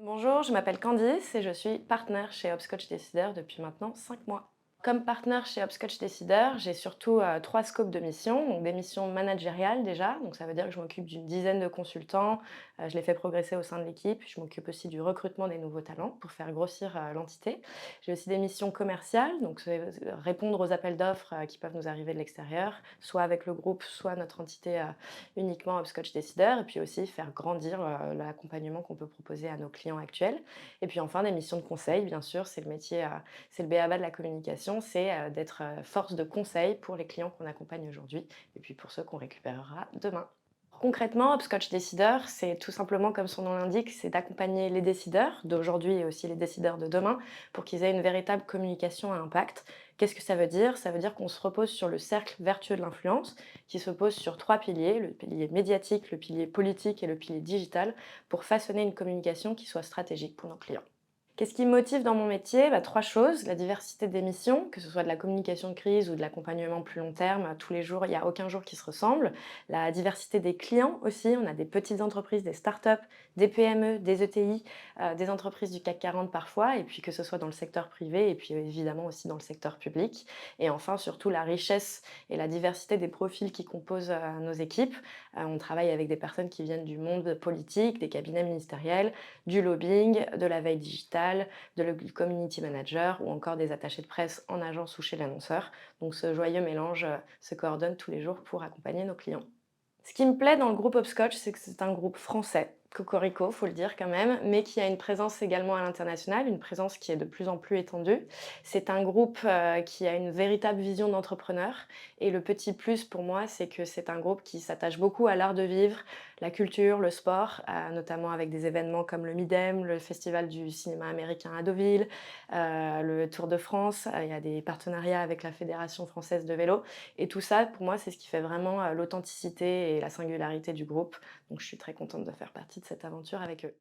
Bonjour, je m'appelle Candice et je suis partenaire chez Hopscotch Décideur depuis maintenant 5 mois. Comme partenaire chez Hopscotch Décideur, j'ai surtout 3 scopes de missions, donc des missions managériales déjà, donc ça veut dire que je m'occupe d'une dizaine de consultants, je les fais progresser au sein de l'équipe, je m'occupe aussi du recrutement des nouveaux talents pour faire grossir l'entité. J'ai aussi des missions commerciales, donc c'est répondre aux appels d'offres qui peuvent nous arriver de l'extérieur, soit avec le groupe, soit notre entité uniquement Hopscotch Décideur, et puis aussi faire grandir l'accompagnement qu'on peut proposer à nos clients actuels. Et puis enfin, des missions de conseil, bien sûr, c'est le métier, c'est le b.a.-ba de la communication, c'est d'être force de conseil pour les clients qu'on accompagne aujourd'hui et puis pour ceux qu'on récupérera demain. Concrètement, Hopscotch Décideur, c'est tout simplement comme son nom l'indique, c'est d'accompagner les décideurs d'aujourd'hui et aussi les décideurs de demain pour qu'ils aient une véritable communication à impact. Qu'est-ce que ça veut dire? Ça veut dire qu'on se repose sur le cercle vertueux de l'influence, qui se pose sur 3 piliers, le pilier médiatique, le pilier politique et le pilier digital, pour façonner une communication qui soit stratégique pour nos clients. Qu'est-ce qui me motive dans mon métier? 3 choses, la diversité des missions, que ce soit de la communication de crise ou de l'accompagnement plus long terme, tous les jours, il n'y a aucun jour qui se ressemble. La diversité des clients aussi, on a des petites entreprises, des startups, des PME, des ETI, des entreprises du CAC 40 parfois, et puis que ce soit dans le secteur privé et puis évidemment aussi dans le secteur public. Et enfin, surtout la richesse et la diversité des profils qui composent nos équipes. On travaille avec des personnes qui viennent du monde politique, des cabinets ministériels, du lobbying, de la veille digitale, du community manager ou encore des attachés de presse en agence ou chez l'annonceur. Donc ce joyeux mélange se coordonne tous les jours pour accompagner nos clients. Ce qui me plaît dans le groupe Hopscotch, c'est que c'est un groupe français, cocorico, faut le dire quand même, mais qui a une présence également à l'international, une présence qui est de plus en plus étendue. C'est un groupe qui a une véritable vision d'entrepreneur. Et le petit plus pour moi, c'est que c'est un groupe qui s'attache beaucoup à l'art de vivre, la culture, le sport, notamment avec des événements comme le Midem, le Festival du cinéma américain à Deauville, le Tour de France. Il y a des partenariats avec la Fédération française de vélo. Et tout ça, pour moi, c'est ce qui fait vraiment l'authenticité et la singularité du groupe. Donc je suis très contente de faire partie de cette aventure avec eux.